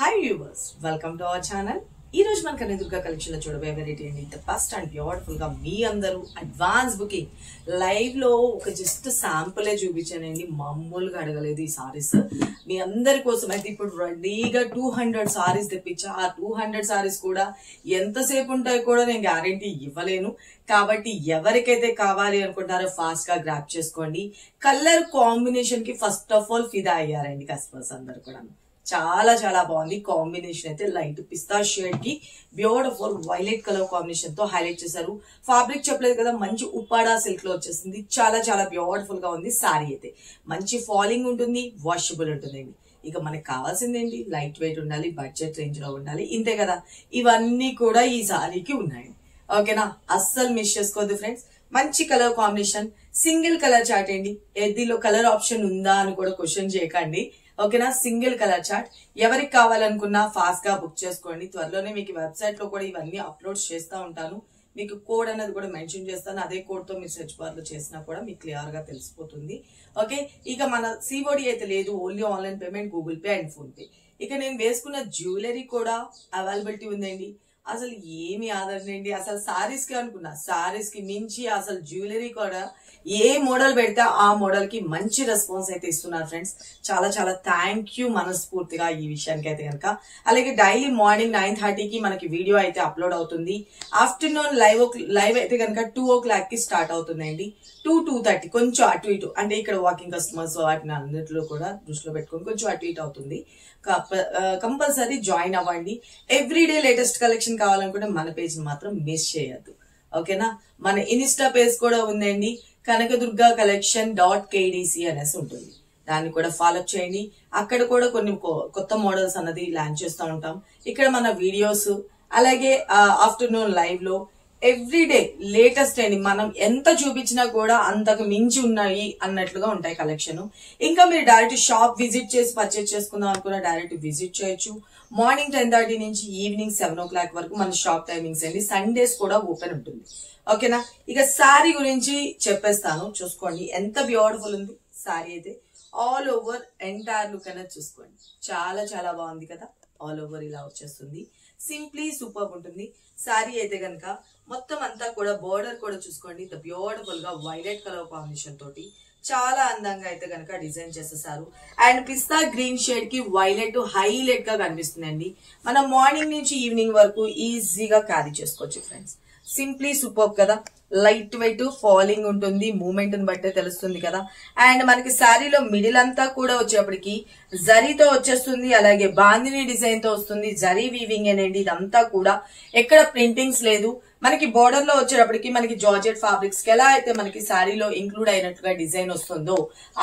Hi viewers, welcome to our channel. ఈ రోజు మన కనదుర్గ కలెక్షన్ లో చూడబోయే వెరైటీ అండి ద ఫస్ట్ అండ్ బ్యూటిఫుల్ గా మీ అందరూ అడ్వాన్స్ బుకింగ్ లైవ్ లో ఒక జస్ట్ శాంపులే చూపించానండి. మామూలుగా అడగలేదు ఈ సారీస్ మీ అందరి కోసం అయితే ఇప్పుడు రెడీగా 200 సారీస్ తెప్పించా. ఆ 200 సారీస్ కూడా ఎంతసేపు ఉంటాయో కూడా నేను గ్యారంటీ ఇవ్వలేను. కాబట్టి ఎవరికైతే కావాలి అనుకుంటారో ఫాస్ట్ గా గ్రాప్ చేసుకోండి. కలర్ కాంబినేషన్ కి ఫస్ట్ ఆఫ్ ఆల్ ఫిదా అయ్యారండి కస్టమర్స్ అందరు కూడా. చాలా చాలా బాగుంది కాంబినేషన్ అయితే. లైట్ పిస్తా షేడ్ కి బ్యూటిఫుల్ వైలెట్ కలర్ కాంబినేషన్ తో హైలైట్ చేశారు. ఫ్యాబ్రిక్ చెప్పలేదు కదా, మంచి ఉప్పాడా సిల్క్ లో వచ్చేసింది. చాలా చాలా బ్యూటిఫుల్ గా ఉంది సారీ అయితే. మంచి ఫాలింగ్ ఉంటుంది, వాషబుల్ ఉంటుందండి. ఇక మనకి కావాల్సిందేంటి, లైట్ వెయిట్ ఉండాలి, బడ్జెట్ రేంజ్ లో ఉండాలి, ఇంతే కదా. ఇవన్నీ కూడా ఈ సారీకి ఉన్నాయి. ఓకేనా, అస్సలు మిస్ చేసుకోవద్దు ఫ్రెండ్స్. మంచి colour combination, single colour chart అండి. ఎదిలో కలర్ ఆప్షన్ ఉందా అని కూడా క్వశ్చన్ చేయకండి. ఓకేనా, సింగిల్ కలర్ చార్ట్. ఎవరికి కావాలనుకున్నా ఫాస్ట్ గా బుక్ చేసుకోండి. త్వరలోనే మీకు వెబ్సైట్ లో కూడా ఇవన్నీ అప్లోడ్ చేస్తూ ఉంటాను. మీకు కోడ్ అనేది కూడా మెన్షన్ చేస్తాను. అదే కోడ్ తో మీరు సెర్చ్ బార్ లో చేసినా కూడా మీకు క్లియర్ గా తెలిసిపోతుంది. ఓకే, ఇక మన సిఓడి అయితే లేదు, only online payment, Google pay and phone pay. ఇక నేను వేసుకున్న జ్యువెలరీ కూడా అవైలబిలిటీ ఉందండి. అసలు ఏమి ఆదరణండి, అసలు సారీస్ కి అనుకున్నా, సారీస్ కి మించి అసలు జ్యువెలరీ కూడా ఏ మోడల్ పెడితే ఆ మోడల్ కి మంచి రెస్పాన్స్ అయితే ఇస్తున్నారు ఫ్రెండ్స్. చాలా చాలా థ్యాంక్ యూ మనస్ఫూర్తిగా ఈ విషయానికి అయితే కనుక. అలాగే డైలీ మార్నింగ్ 9:30కి మనకి వీడియో అయితే అప్లోడ్ అవుతుంది. ఆఫ్టర్నూన్ లైవ్ అయితే కనుక 2 o'clock కి స్టార్ట్ అవుతుందండి. 2:30 కొంచెం అటు ఇటు, అంటే ఇక్కడ వాకింగ్ కస్టమర్స్ వాటిని అన్నింటిలో కూడా దృష్టిలో పెట్టుకొని కొంచెం అటు ఇటు అవుతుంది. కంపల్సరీ జాయిన్ అవ్వండి. ఎవ్రీడే లేటెస్ట్ కలెక్షన్ కావాలనుకుంటే మన పేజ్ మాత్రం మిస్ చేయొద్దు. ఓకేనా, మన ఇన్స్టా పేజ్ కూడా ఉందండి, కనకదుర్గ కలెక్షన్ .kdc అనేసి ఉంటుంది. దాన్ని కూడా ఫాలో చేయండి. అక్కడ కూడా కొన్ని కొత్త మోడల్స్ అన్నది లాంచ్ చేస్తూ ఉంటాం. ఇక్కడ మన వీడియోస్, అలాగే ఆఫ్టర్నూన్ లైవ్ లో ఎవ్రీడే లేటెస్ట్ అండి. మనం ఎంత చూపించినా కూడా అంతకు మించి ఉన్నాయి అన్నట్లుగా ఉంటాయి కలెక్షన్. ఇంకా మీరు డైరెక్ట్ షాప్ విజిట్ చేసి పర్చేజ్ చేసుకుందాం అనుకున్నా డైరెక్ట్ విజిట్ చేయొచ్చు. మార్నింగ్ 10:30 నుంచి ఈవినింగ్ 7 o'clock వరకు మన షాప్ టైమింగ్స్ అండి. సండేస్ కూడా ఓపెన్ ఉంటుంది. ఓకేనా, ఇక శారీ గురించి చెప్పేస్తాను. చూసుకోండి ఎంత బ్యూటిఫుల్ ఉంది శారీ అయితే. ఆల్ ఓవర్ ఎంటైర్ లుక్ అనేది చూసుకోండి, చాలా చాలా బాగుంది కదా. ఆల్ ఓవర్ ఇలా వచ్చేస్తుంది, సింప్లీ సూపర్ ఉంటుంది శారీ అయితే కనుక. మొత్తం అంతా కూడా బోర్డర్ కూడా చూసుకోండి, ద బ్యూటిఫుల్ గా వైలెట్ కలర్ కాంబినేషన్ తోటి చాలా అందంగా అయితే కనుక డిజైన్ చేసేసారు. అండ్ పిస్తా గ్రీన్ షేడ్ కి వైలెట్ హైలైట్ గా కనిపిస్తుందండి. మనం మార్నింగ్ నుంచి ఈవినింగ్ వరకు ఈజీగా క్యారీ చేసుకోవచ్చు ఫ్రెండ్స్. సింప్లీ సూపర్ కదా. లైట్ వెయిట్ ఫాలింగ్ ఉంటుంది, మూమెంట్ ని బట్టే తెలుస్తుంది కదా. అండ్ మనకి శారీలో మిడిల్ అంతా కూడా వచ్చేప్పటికి జరీతో వచ్చేస్తుంది. అలాగే బాందిని డిజైన్ తో వస్తుంది. జరీ వీవింగ్ అనేది ఇదంతా కూడా ఎక్కడ ప్రింటింగ్స్ లేదు. మనకి బోర్డర్ లో వచ్చేటప్పటికి మనకి జార్జెట్ ఫ్యాబ్రిక్స్ కి ఎలా అయితే మనకి శారీలో ఇంక్లూడ్ అయినట్టుగా డిజైన్ వస్తుందో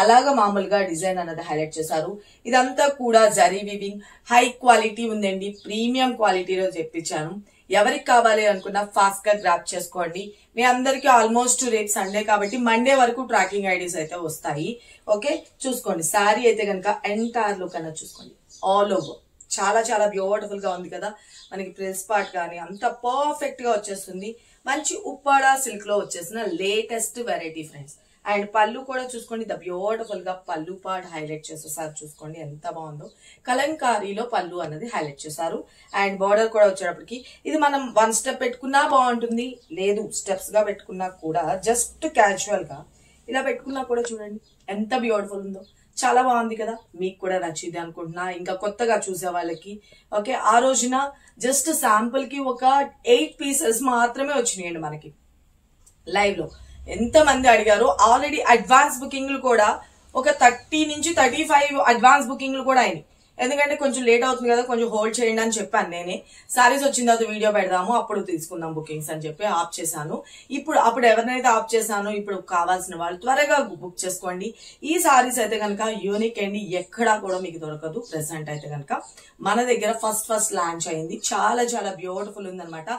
అలాగా మామూలుగా డిజైన్ అన్నది హైలైట్ చేశారు. ఇదంతా కూడా జరీ వీవింగ్, హై క్వాలిటీ ఉందండి, ప్రీమియం క్వాలిటీలో చెప్పించాను. ఎవరికి కావాలి అనుకున్నా ఫాస్ట్ గా గ్రాప్ చేసుకోండి. మీ అందరికి ఆల్మోస్ట్ రేపు సండే కాబట్టి మండే వరకు ట్రాకింగ్ ఐడీస్ అయితే వస్తాయి. ఓకే, చూసుకోండి శారీ అయితే కనుక ఎంటైర్ లుక్ అన్నది చూసుకోండి. ఆల్ ఓవర్ చాలా చాలా బ్యూటిఫుల్ గా ఉంది కదా. మనకి ప్రెస్ పార్ట్ కానీ అంత పర్ఫెక్ట్ గా వచ్చేస్తుంది. మంచి ఉప్పాడా సిల్క్ లో వచ్చేసిన లేటెస్ట్ వెరైటీ ఫ్రెండ్స్. అండ్ పళ్ళు కూడా చూసుకోండి, ద బ్యూటిఫుల్ గా పళ్ళు పార్ట్ హైలైట్ చేసేసారు. చూసుకోండి ఎంత బాగుందో. కలంకారీలో పళ్ళు అన్నది హైలైట్ చేశారు. అండ్ బార్డర్ కూడా వచ్చేటప్పటికి ఇది మనం 1 step పెట్టుకున్నా బాగుంటుంది, లేదు స్టెప్స్ గా పెట్టుకున్నా కూడా, జస్ట్ క్యాజువల్ గా ఇలా పెట్టుకున్నా కూడా చూడండి ఎంత బ్యూటిఫుల్ ఉందో. చాలా బాగుంది కదా. మీకు కూడా నచ్చింది అనుకుంటున్నా. ఇంకా కొత్తగా చూసే వాళ్ళకి ఓకే, ఆ రోజున జస్ట్ శాంపుల్ కి ఒక 8 pieces మాత్రమే వచ్చినాయండి మనకి లైవ్ లో. ఎంత మంది అడిగారు. ఆల్రెడీ అడ్వాన్స్ బుకింగ్లు కూడా ఒక 30 నుంచి 35 అడ్వాన్స్ బుకింగ్లు కూడా అయినాయి. ఎందుకంటే కొంచెం లేట్ అవుతుంది కదా, కొంచెం హోల్డ్ చేయండి అని చెప్పాను నేనే. సారీస్ వచ్చిన తర్వాత వీడియో పెడదాము, అప్పుడు తీసుకుందాం బుకింగ్స్ అని చెప్పి ఆఫ్ చేశాను. అప్పుడు ఎవరినైతే ఆఫ్ చేశానో ఇప్పుడు కావాల్సిన వాళ్ళు త్వరగా బుక్ చేసుకోండి. ఈ సారీస్ అయితే కనుక యూనిక్ అండి, ఎక్కడా కూడా మీకు దొరకదు. ప్రెసెంట్ అయితే కనుక మన దగ్గర ఫస్ట్ లాంచ్ అయింది. చాలా చాలా బ్యూటిఫుల్ ఉందన్నమాట.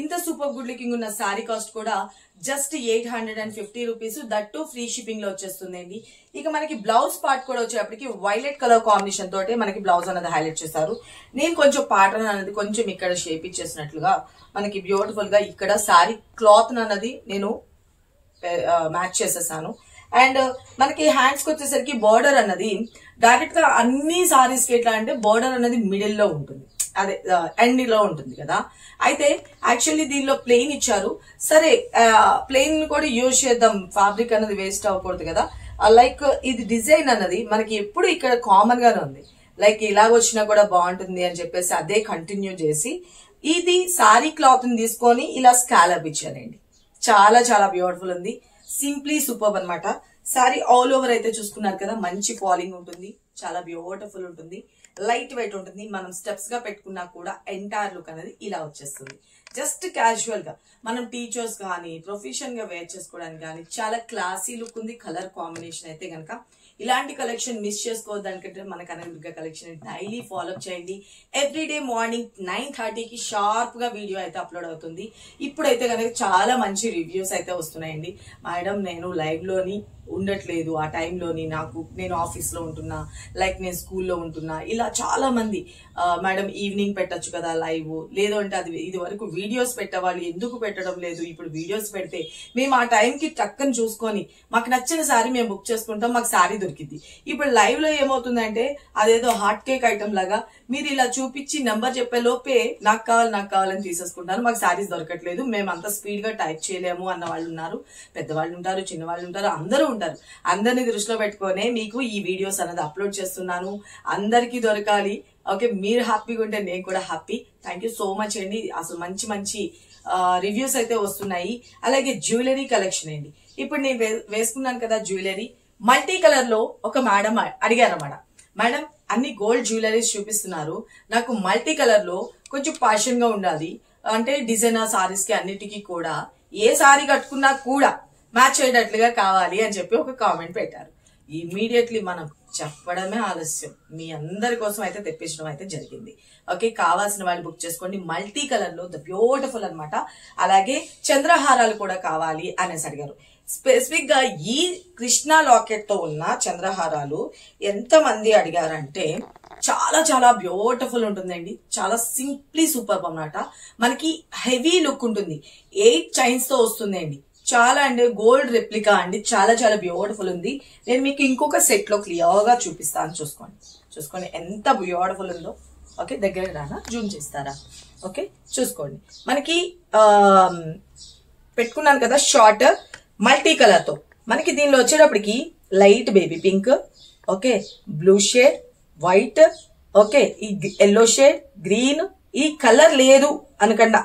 ఇంత సూపర్ గుడ్ లుకింగ్ ఉన్న శారీ కాస్ట్ కూడా just 850 rupees, that free shipping లో వచ్చేస్తుందండి. ఇక మనకి బ్లౌజ్ పార్ట్ కూడా వచ్చేటప్పటికి వైలెట్ కలర్ కాంబినేషన్ తోటి మనకి బ్లౌజ్ అనేది హైలైట్ చేశారు. నేను కొంచెం ప్యాటర్న్ అనేది కొంచెం ఇక్కడ షేప్ ఇచ్చేసినట్లుగా మనకి బ్యూటిఫుల్ గా ఇక్కడ శారీ క్లాత్ అన్నది నేను మ్యాచ్ చేసేసాను. అండ్ మనకి హ్యాండ్స్ కి వచ్చేసరికి బార్డర్ అన్నది డైరెక్ట్ గా అన్ని సారీస్ కి ఎట్లా అంటే బార్డర్ అనేది మిడిల్ లో ఉంటుంది, అదే ఎండ్ లో ఉంటుంది కదా. అయితే యాక్చువల్లీ దీనిలో ప్లెయిన్ ఇచ్చారు. సరే ప్లెయిన్ కూడా యూజ్ చేద్దాం, ఫ్యాబ్రిక్ అనేది వేస్ట్ అవ్వకూడదు కదా. లైక్ ఇది డిజైన్ అన్నది మనకి ఎప్పుడు ఇక్కడ కామన్ గానే ఉంది. లైక్ ఇలాగ వచ్చినా కూడా బాగుంటుంది అని చెప్పేసి అదే కంటిన్యూ చేసి ఇది సారీ క్లాత్ ని తీసుకొని ఇలా స్కాలప్ ఇచ్చానండి. చాలా చాలా బ్యూటిఫుల్ ఉంది, సింప్లీ సూపర్ అన్నమాట. సారీ ఆల్ ఓవర్ అయితే చూసుకున్నారు కదా, మంచి ఫాలింగ్ ఉంటుంది, చాలా బ్యూటిఫుల్ ఉంటుంది, లైట్ వెయిట్ ఉంటుంది. మనం స్టెప్స్ గా పెట్టుకున్నా కూడా ఎంటైర్ లుక్ అనేది ఇలా వచ్చేస్తుంది. జస్ట్ క్యాజువల్ గా మనం టీచర్స్ కానీ ప్రొఫెషన్ గా వేర్ చేసుకోవడానికి కానీ చాలా క్లాసీ లుక్ ఉంది. కలర్ కాంబినేషన్ అయితే గనక ఇలాంటి కలెక్షన్ మిస్ చేసుకోవద్దానికంటే మన కనకదుర్గ కలెక్షన్ డైలీ ఫాలో చేయండి. ఎవ్రీడే మార్నింగ్ 9:30కి షార్ప్ గా వీడియో అయితే అప్లోడ్ అవుతుంది. ఇప్పుడైతే కనుక చాలా మంచి రివ్యూస్ అయితే వస్తున్నాయండి. మేడం నేను లైవ్ లోని ఉండట్లేదు, ఆ టైంలోని నేను ఆఫీస్ లో ఉంటున్నా, లైక్ నేను స్కూల్లో ఉంటున్నా, ఇలా చాలా మంది మేడం ఈవినింగ్ పెట్టచ్చు కదా లైవ్, లేదు అంటే అది ఇది వరకు వీడియోస్ పెట్టేవాళ్ళు ఎందుకు పెట్టడం లేదు, ఇప్పుడు వీడియోస్ పెడితే మేము ఆ టైంకి టక్కని చూసుకొని మాకు నచ్చిన శారీ మేము బుక్ చేసుకుంటాం, మాకు శారీ దొరికింది. ఇప్పుడు లైవ్ లో ఏమవుతుందంటే అదేదో హాట్ కేక్ ఐటమ్ లాగా మీరు ఇలా చూపించి నెంబర్ చెప్పే లోపే నాకు కావాలని తీసేసుకుంటారు, మాకు శారీస్ దొరకట్లేదు, మేము అంత స్పీడ్ గా టైప్ చేయలేము అన్న వాళ్ళు ఉన్నారు. పెద్దవాళ్ళు ఉంటారు, చిన్నవాళ్ళు ఉంటారు, అందరూ ఉంటారు. అందరినీ దృష్టిలో పెట్టుకునే మీకు ఈ వీడియోస్ అనేది అప్లోడ్ చేస్తున్నాను. అందరికీ దొరకాలి. ఓకే, మీరు హ్యాపీగా ఉంటే నేను కూడా happy. Thank you so much అండి. అసలు మంచి మంచి రివ్యూస్ అయితే వస్తున్నాయి. అలాగే జ్యువెలరీ కలెక్షన్ అండి. ఇప్పుడు నేను వేసుకున్నాను కదా జ్యువెలరీ, మల్టీ కలర్ లో ఒక మేడం అడిగారన్నమాట. మేడం అన్ని గోల్డ్ జ్యువెలరీస్ చూపిస్తున్నారు, నాకు మల్టీ కలర్ లో కొంచెం ప్యాషన్ గా ఉండాలి, అంటే డిజైనర్ సారీస్ కి అన్నిటికీ కూడా ఏ సారీ కట్టుకున్నా కూడా మ్యాచ్ అయ్యేటట్లుగా కావాలి అని చెప్పి ఒక కామెంట్ పెట్టారు. ఇమీడియట్లీ మనం చెప్పడమే ఆలస్యం, మీ అందరి కోసం అయితే తెప్పించడం అయితే జరిగింది. ఓకే, కావాల్సిన వాళ్ళు బుక్ చేసుకోండి. మల్టీ కలర్ లో ద బ్యూటిఫుల్ అన్నమాట. అలాగే చంద్రహారాలు కూడా కావాలి అనేసి అడిగారు. స్పెసిఫిక్ గా ఈ కృష్ణ లాకెట్ తో ఉన్న చంద్రహారాలు ఎంత మంది అడిగారంటే చాలా చాలా బ్యూటిఫుల్ ఉంటుందండి. చాలా సింప్లీ సూపర్ అన్నమాట. మనకి హెవీ లుక్ ఉంటుంది, 8 చైన్స్ తో వస్తుందండి. చాలా అండి గోల్డ్ రెప్లికా అండి, చాలా చాలా బ్యూటిఫుల్ ఉంది. నేను మీకు ఇంకొక సెట్ లో క్లియర్ గా చూపిస్తాను, చూసుకోండి ఎంత బ్యూటిఫుల్ ఉందో. ఓకే, దగ్గర రానా, జూమ్ చేస్తారా? ఓకే, చూసుకోండి. మనకి పెట్టుకున్నాను కదా షార్ట్ మల్టీ కలర్ తో, మనకి దీనిలో వచ్చేటప్పటికి light baby pink, okay, blue shade, white, okay, ఈ ఎల్లో షేడ్, గ్రీన్, ఈ కలర్ లేదు అనకుండా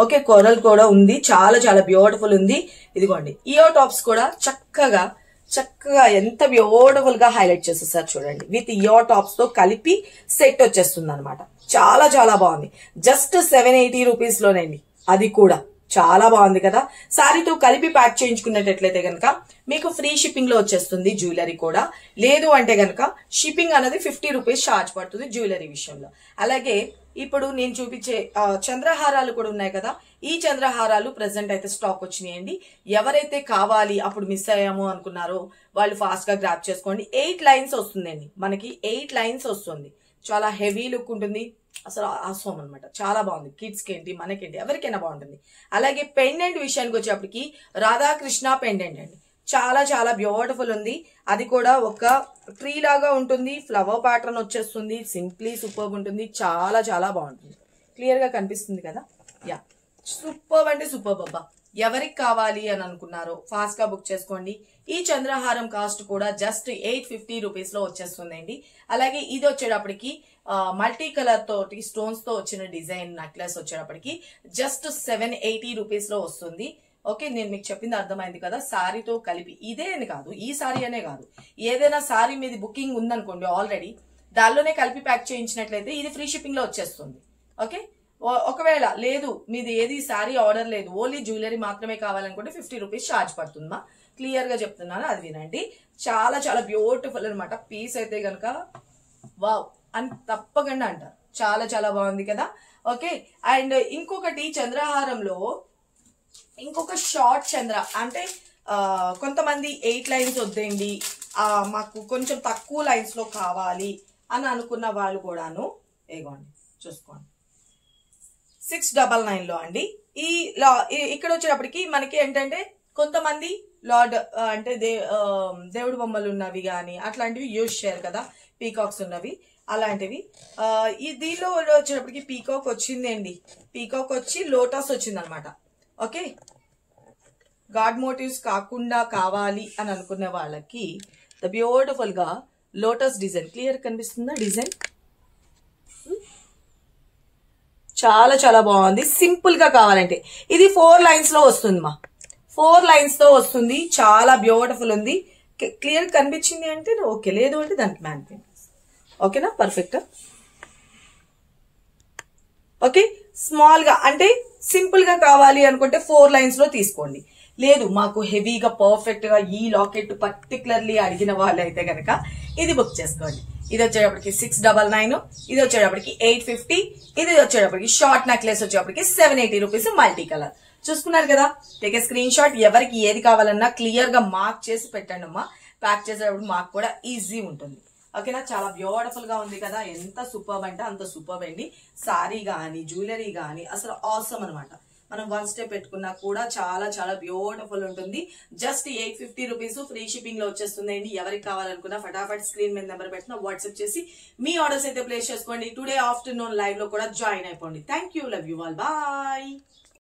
ఓకే, కోరల్ కూడా ఉంది, చాలా చాలా బ్యూటిఫుల్ ఉంది. ఇదిగోండి ఇయర్ టాప్స్ కూడా చక్కగా ఎంత బ్యూటిఫుల్ గా హైలైట్ చేసేసారు చూడండి. విత్ ఇయర్ టాప్స్ తో కలిపి సెట్ వచ్చేస్తుంది అనమాట. చాలా చాలా బాగుంది. జస్ట్ 780 రూపీస్ లోనండి, అది కూడా చాలా బాగుంది కదా. శారీతో కలిపి ప్యాక్ చేయించుకునేటట్లయితే గనక మీకు ఫ్రీ షిప్పింగ్ లో వచ్చేస్తుంది జ్యువెలరీ కూడా. లేదు అంటే గనక షిప్పింగ్ అనేది 50 రూపీస్ ఛార్జ్ పడుతుంది జ్యువెలరీ విషయంలో. అలాగే ఇప్పుడు నేను చూపించే చంద్రహారాలు కూడా ఉన్నాయి కదా, ఈ చంద్రహారాలు ప్రెసెంట్ అయితే స్టాక్ వచ్చినాయండి. ఎవరైతే కావాలి అప్పుడు మిస్ అయ్యాము అనుకున్నారో వాళ్ళు ఫాస్ట్ గా గ్రాప్ చేసుకోండి. 8 లైన్స్ వస్తుందండి, మనకి 8 లైన్స్ వస్తుంది. చాలా హెవీ లుక్ ఉంటుంది, అసలు ఆసమ్ అనమాట. చాలా బాగుంది, కిడ్స్ కి ఏంటి మనకేంటి ఎవరికైనా బాగుంటుంది. అలాగే పెండెంట్ విషయానికి వచ్చేప్పటికి రాధాకృష్ణ పెండెంట్ అండి, చాలా చాలా బ్యూటిఫుల్ ఉంది. అది కూడా ఒక ట్రీ లాగా ఉంటుంది, ఫ్లవర్ ప్యాటర్న్ వచ్చేస్తుంది, సింప్లీ సూపర్ ఉంటుంది, చాలా చాలా బాగుంటుంది. క్లియర్ గా కనిపిస్తుంది కదా. యా, సూపర్ అంటే సూపర్ అబ్బా. ఎవరికి కావాలి అని అనుకున్నారో ఫాస్ట్ గా బుక్ చేసుకోండి. ఈ చంద్రహారం కాస్ట్ కూడా జస్ట్ 850 రూపీస్ లో వచ్చేస్తుందండి. అలాగే ఇది వచ్చేటప్పటికి మల్టీ కలర్ తోటి స్టోన్స్ తో వచ్చిన డిజైన్ నెక్లెస్ వచ్చేటప్పటికి జస్ట్ 780 రూపీస్ లో వస్తుంది. ఓకే, నేను మీకు చెప్పింది అర్థమైంది కదా. శారీతో కలిపి ఇదే అని కాదు, ఈ శారీ అనే కాదు, ఏదైనా శారీ మీద బుకింగ్ ఉందనుకోండి ఆల్రెడీ, దానిలోనే కలిపి ప్యాక్ చేయించినట్లయితే ఇది ఫ్రీ షిప్పింగ్ లో వచ్చేస్తుంది. ఓకే, ఒకవేళ లేదు మీది ఏది శారీ ఆర్డర్ లేదు, ఓన్లీ జ్యువెలరీ మాత్రమే కావాలనుకుంటే 50 రూపీస్ ఛార్జ్ పడుతుందా. క్లియర్ గా చెప్తున్నాను, అది వినండి. చాలా చాలా బ్యూటిఫుల్ అనమాట. పీస్ అయితే గనక వావ్ అని తప్పకుండా అంటారు, చాలా చాలా బాగుంది కదా. ఓకే, అండ్ ఇంకొకటి చంద్రహారంలో ఇంకొక షార్ట్ చంద్ర అంటే కొంతమంది 8 లైన్స్ వద్దండి, మాకు కొంచెం తక్కువ లైన్స్ లో కావాలి అని అనుకున్న వాళ్ళు కూడాను ఏగోండి చూసుకోండి 699 లో అండి. ఇక్కడ వచ్చేటప్పటికి మనకి ఏంటంటే కొంతమంది లార్డ్ అంటే దేవుడు బొమ్మలు ఉన్నవి కానీ అట్లాంటివి యూజ్ చేయరు కదా, పీకాక్స్ ఉన్నవి అలాంటివి. ఈ దీనిలో వచ్చేటప్పటికి పీకాక్ వచ్చిందండి, పీకాక్ వచ్చి లోటస్ వచ్చింది అనమాట. ఓకే, గాడ్ మోటివ్స్ కాకుండా కావాలి అని అనుకునే వాళ్ళకి ద బ్యూటిఫుల్ గా లోటస్ డిజైన్ క్లియర్ కనిపిస్తుందా? డిజైన్ చాలా చాలా బాగుంది. సింపుల్ గా కావాలంటే ఇది 4 లైన్స్ లో వస్తుంది మా, 4 లైన్స్ తో వస్తుంది. చాలా బ్యూటిఫుల్ ఉంది. క్లియర్ కనిపించింది అంటే ఓకే, లేదు అంటే దానికి మ్యాన్ పెయింట్. ఓకేనా, పర్ఫెక్ట్. ఓకే, స్మాల్ గా అంటే సింపుల్ గా కావాలి అనుకుంటే 4 లైన్స్ లో తీసుకోండి. లేదు మాకు హెవీగా పర్ఫెక్ట్ గా ఈ లాకెట్ పర్టికులర్లీ అడిగిన వాళ్ళు అయితే కనుక ఇది బుక్ చేసుకోండి. ఇది వచ్చేటప్పటికి 699, ఇది వచ్చేటప్పటికి 850, ఇది వచ్చేటప్పటికి షార్ట్ నెక్లెస్ వచ్చేటప్పటికి 780 రూపీస్ మల్టీ కలర్. చూసుకున్నారు కదా, టేక్ ఏ స్క్రీన్ షాట్. ఎవరికి ఏది కావాలన్నా క్లియర్ గా మార్క్ చేసి పెట్టండి అమ్మా, ప్యాక్ చేసేటప్పుడు మాకు కూడా ఈజీ ఉంటుంది. ఓకేనా, చాలా బ్యూటిఫుల్ గా ఉంది కదా, ఎంత సూపర్ అంటే అంత సూపర్ అండి. సారీ గానీ జ్యువెలరీ గానీ అసలు ఆసమ్ అనమాట. మనం 1 స్టెప్ పెట్టుకున్నా కూడా చాలా చాలా బ్యూటిఫుల్ ఉంటుంది. జస్ట్ 850 రూపీస్ ఫ్రీ షిప్పింగ్ లో వచ్చేస్తుంది అండి. ఎవరికి కావాలనుకున్నా ఫటాఫట్ స్క్రీన్ మీద నెంబర్ పెట్టిన వాట్సాప్ చేసి మీ ఆర్డర్స్ అయితే ప్లేస్ చేసుకోండి. టుడే ఆఫ్టర్నూన్ లైవ్ లో కూడా జాయిన్ అయిపోండి. Thank you, love you all, bye.